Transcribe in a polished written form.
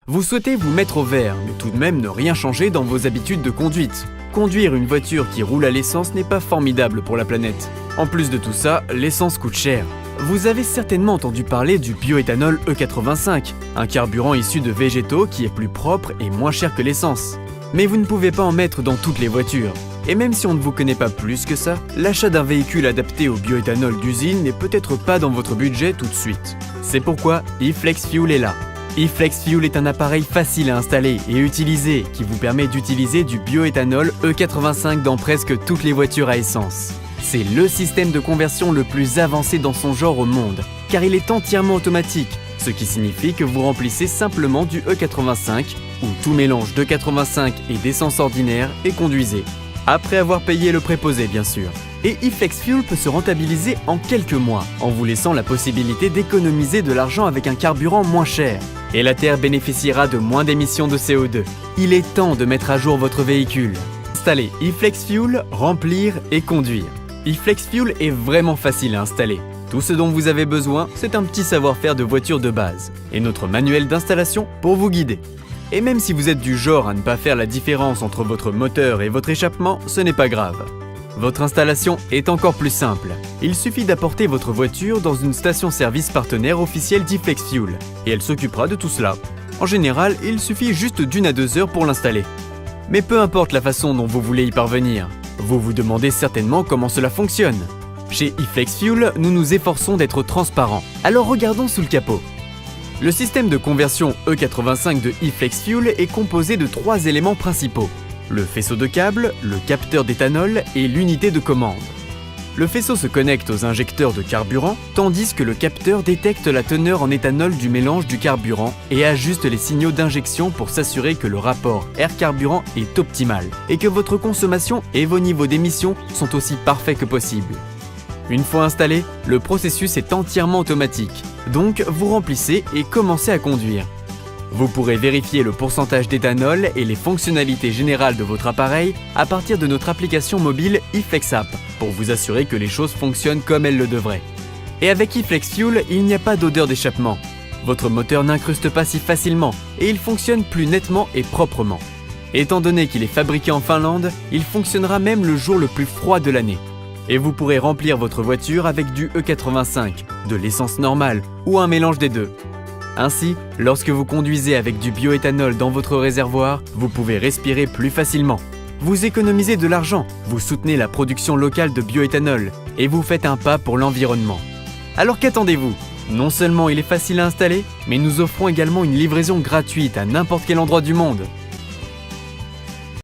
Vous souhaitez vous mettre au vert, mais tout de même ne rien changer dans vos habitudes de conduite. Conduire une voiture qui roule à l'essence n'est pas formidable pour la planète. En plus de tout ça, l'essence coûte cher. Vous avez certainement entendu parler du bioéthanol E85, un carburant issu de végétaux qui est plus propre et moins cher que l'essence. Mais vous ne pouvez pas en mettre dans toutes les voitures. Et même si on ne vous connaît pas plus que ça, l'achat d'un véhicule adapté au bioéthanol d'usine n'est peut-être pas dans votre budget tout de suite. C'est pourquoi eFlexFuel est là. eFlexFuel est un appareil facile à installer et utiliser qui vous permet d'utiliser du bioéthanol E85 dans presque toutes les voitures à essence. C'est le système de conversion le plus avancé dans son genre au monde, car il est entièrement automatique, ce qui signifie que vous remplissez simplement du E85 ou tout mélange d'E85 et d'essence ordinaire et conduisez. Après avoir payé le préposé bien sûr. Et eFlexFuel peut se rentabiliser en quelques mois, en vous laissant la possibilité d'économiser de l'argent avec un carburant moins cher. Et la Terre bénéficiera de moins d'émissions de CO2. Il est temps de mettre à jour votre véhicule. Installez eFlexFuel, remplir et conduire. eFlexFuel est vraiment facile à installer. Tout ce dont vous avez besoin, c'est un petit savoir-faire de voiture de base et notre manuel d'installation pour vous guider. Et même si vous êtes du genre à ne pas faire la différence entre votre moteur et votre échappement, ce n'est pas grave. Votre installation est encore plus simple. Il suffit d'apporter votre voiture dans une station-service partenaire officielle d'eFlexFuel et elle s'occupera de tout cela. En général, il suffit juste d'1 à 2 heures pour l'installer. Mais peu importe la façon dont vous voulez y parvenir, vous vous demandez certainement comment cela fonctionne. Chez eFlexFuel, nous nous efforçons d'être transparents. Alors regardons sous le capot. Le système de conversion E85 de eFlexFuel est composé de 3 éléments principaux. Le faisceau de câble, le capteur d'éthanol et l'unité de commande. Le faisceau se connecte aux injecteurs de carburant, tandis que le capteur détecte la teneur en éthanol du mélange du carburant et ajuste les signaux d'injection pour s'assurer que le rapport air-carburant est optimal et que votre consommation et vos niveaux d'émissions sont aussi parfaits que possible. Une fois installé, le processus est entièrement automatique, donc vous remplissez et commencez à conduire. Vous pourrez vérifier le pourcentage d'éthanol et les fonctionnalités générales de votre appareil à partir de notre application mobile eFlexApp pour vous assurer que les choses fonctionnent comme elles le devraient. Et avec eFlexFuel, il n'y a pas d'odeur d'échappement. Votre moteur n'incruste pas si facilement et il fonctionne plus nettement et proprement. Étant donné qu'il est fabriqué en Finlande, il fonctionnera même le jour le plus froid de l'année. Et vous pourrez remplir votre voiture avec du E85, de l'essence normale ou un mélange des deux. Ainsi, lorsque vous conduisez avec du bioéthanol dans votre réservoir, vous pouvez respirer plus facilement. Vous économisez de l'argent, vous soutenez la production locale de bioéthanol et vous faites un pas pour l'environnement. Alors qu'attendez-vous ? Non seulement il est facile à installer, mais nous offrons également une livraison gratuite à n'importe quel endroit du monde.